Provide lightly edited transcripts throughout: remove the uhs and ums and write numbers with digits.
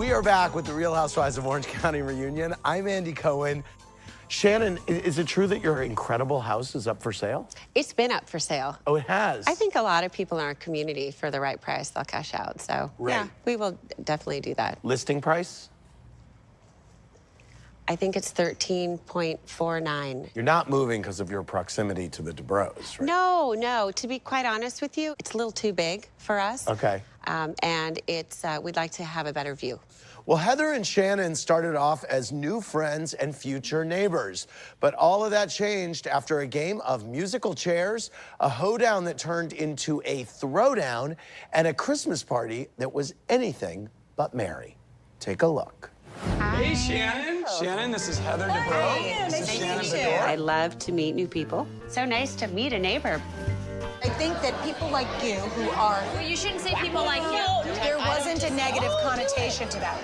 We are back with the Real Housewives of Orange County reunion. I'm Andy Cohen. Shannon, is it true that your incredible house is up for sale? It's been up for sale. Oh, it has? I think a lot of people in our community, for the right price, they'll cash out. So, yeah, we will definitely do that. Listing price? I think it's 13.49. You're not moving because of your proximity to the DeBros, right? No, no. To be quite honest with you, it's a little too big for us. Okay. And it's we'd like to have a better view. Well, Heather and Shannon started off as new friends and future neighbors. But all of that changed after a game of musical chairs, a hoedown that turned into a throwdown, and a Christmas party that was anything but merry. Take a look. Hey, Shannon. Shannon, this is Heather DeBro. This is Shannon DeBro. I love to meet new people. So nice to meet a neighbor. I think that people like you who are... Well, you shouldn't say people like you. There wasn't a negative connotation to that.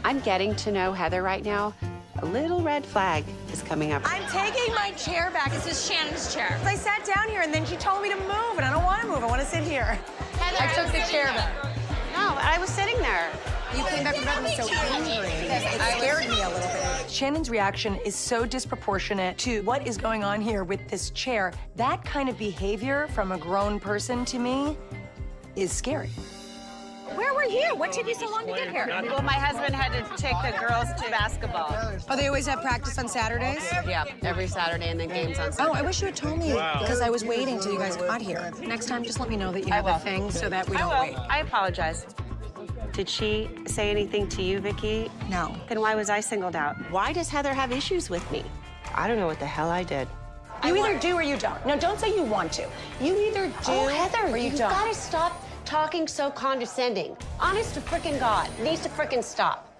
I'm getting to know Heather right now. A little red flag is coming up. I'm taking my chair back. This is Shannon's chair. I sat down here, and then she told me to move, and I don't want to move. I want to sit here. Heather, I took the chair back. No, I was sitting there. You came back from bed so angry. It scared me a little bit. Shannon's reaction is so disproportionate to what is going on here with this chair. That kind of behavior from a grown person to me is scary. where were you? What took you so long to get here? Well, my husband had to take the girls to basketball. Oh, they always have practice on Saturdays? Yeah, every Saturday and then games on Sunday. Oh, I wish you had told me because I was waiting till you guys got here. Next time, just let me know that you have a thing so that we don't wait. I apologize. Did she say anything to you, Vicki? No. Then why was I singled out? Why does Heather have issues with me? I don't know what the hell I did. You either do or you don't. No, don't say you want to. You either do Heather, or you you've don't. got to stop talking so condescending. Honest to frickin' God. It needs to frickin' stop.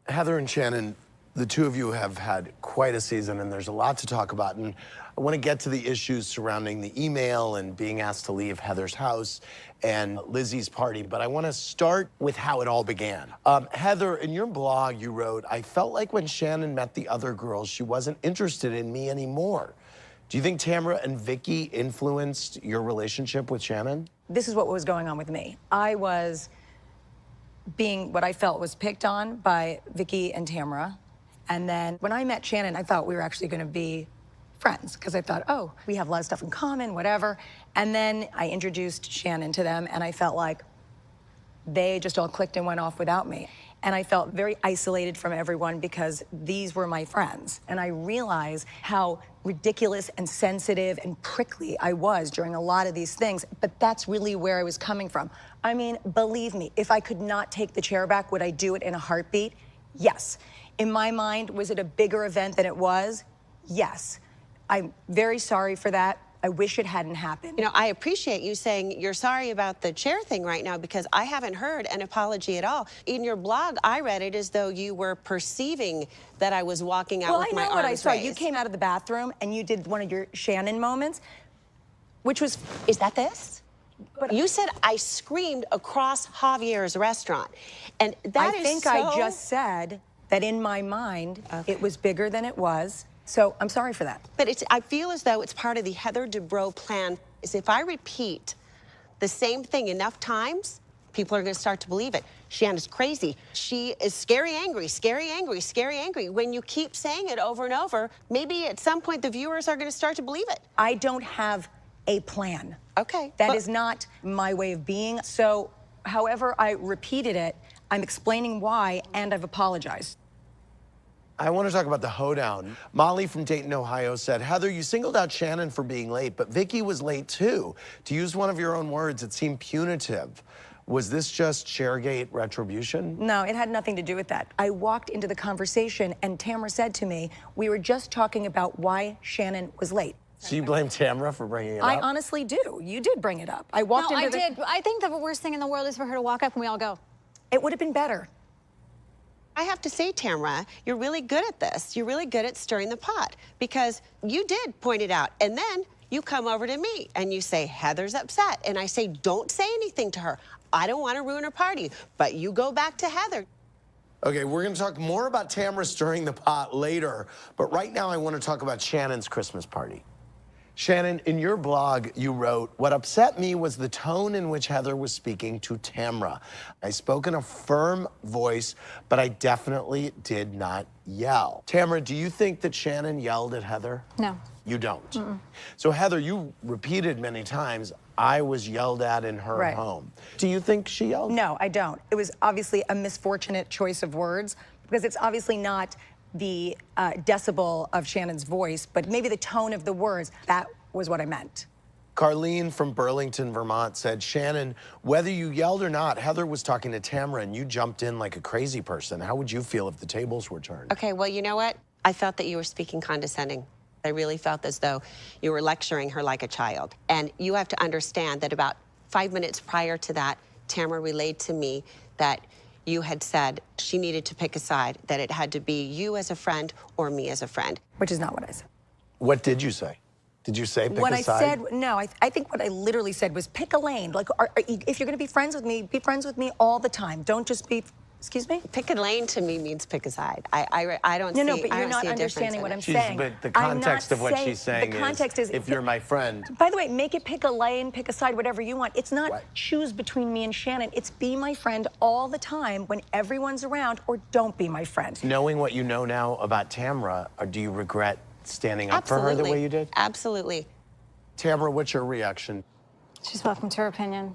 Heather and Shannon, the two of you have had quite a season, and there's a lot to talk about. And I want to get to the issues surrounding the email and being asked to leave Heather's house and Lizzie's party, but I want to start with how it all began. Heather, in your blog, you wrote, "I felt like when Shannon met the other girls, she wasn't interested in me anymore." Do you think Tamara and Vicki influenced your relationship with Shannon? This is what was going on with me. I was being what I felt was picked on by Vicki and Tamara. And then when I met Shannon, I thought we were actually going to be friends because I thought, oh, we have a lot of stuff in common, whatever. And then I introduced Shannon to them, and I felt like they just all clicked and went off without me. And I felt very isolated from everyone because these were my friends. And I realized how ridiculous and sensitive and prickly I was during a lot of these things, but that's really where I was coming from. I mean, believe me, if I could not take the chair back, would I do it in a heartbeat? Yes. In my mind, was it a bigger event than it was? Yes. I'm very sorry for that. I wish it hadn't happened. You know, I appreciate you saying you're sorry about the chair thing right now because I haven't heard an apology at all. In your blog, I read it as though you were perceiving that I was walking out with my arms raised. Well, I know what I saw. You came out of the bathroom and you did one of your Shannon moments, which was... Is that this? But you said I screamed across Javier's restaurant. And that is I think so... I just said that in my mind, it was bigger than it was. So I'm sorry for that. But I feel as though it's part of the Heather Dubrow plan. Is if I repeat the same thing enough times, people are going to start to believe it. Shannon's crazy. She is scary angry, scary angry, scary angry. When you keep saying it over and over, maybe at some point the viewers are going to start to believe it. I don't have a plan. Okay. That is not my way of being. So however I repeated it, I'm explaining why, and I've apologized. I want to talk about the hoedown. Molly from Dayton, Ohio said, "Heather, you singled out Shannon for being late, but Vicki was late too. To use one of your own words, it seemed punitive. Was this just Chairgate retribution?" No, it had nothing to do with that. I walked into the conversation and Tamara said to me, we were just talking about why Shannon was late. So you blame Tamara for bringing it up? I honestly do. You did bring it up. I walked into I did. I think the worst thing in the world is for her to walk up and we all go. It would have been better. I have to say, Tamara, you're really good at this. You're really good at stirring the pot because you did point it out. And then you come over to me and you say, Heather's upset. And I say, don't say anything to her. I don't want to ruin her party. But you go back to Heather. Okay, we're going to talk more about Tamara stirring the pot later. But right now, I want to talk about Shannon's Christmas party. Shannon, in your blog, you wrote, "What upset me was the tone in which Heather was speaking to Tamra. I spoke in a firm voice, but I definitely did not yell." Tamra, do you think that Shannon yelled at Heather? No. You don't. So Heather, you repeated many times, "I was yelled at in her Right. home." Do you think she yelled? No, I don't. It was obviously a misfortunate choice of words because it's obviously not the decibel of Shannon's voice, but maybe the tone of the words. That was what I meant. Carlene from Burlington, Vermont said, "Shannon, whether you yelled or not, Heather was talking to Tamra and you jumped in like a crazy person. How would you feel if the tables were turned?" Okay, well, you know what? I felt that you were speaking condescending. I really felt as though you were lecturing her like a child. And you have to understand that about 5 minutes prior to that, Tamra relayed to me that you had said she needed to pick a side, that it had to be you as a friend or me as a friend. Which is not what I said. What did you say? Did you say pick What a I side? said, no, I think what I literally said was pick a lane. Like, if you're going to be friends with me all the time. Don't just be, excuse me? Pick a lane to me means pick a side. I don't see. No, but I you're don't not see a difference understanding in what it. I'm She's- saying. But the I'm not context of what she's saying the context is if you're my friend. By the way, make it pick a lane, pick a side, whatever you want. It's not Right. choose between me and Shannon. It's be my friend all the time when everyone's around, or don't be my friend. Knowing what you know now about Tamra, or do you regret standing up for her the way you did? Absolutely. Tamra, what's your reaction? She's welcome to her opinion.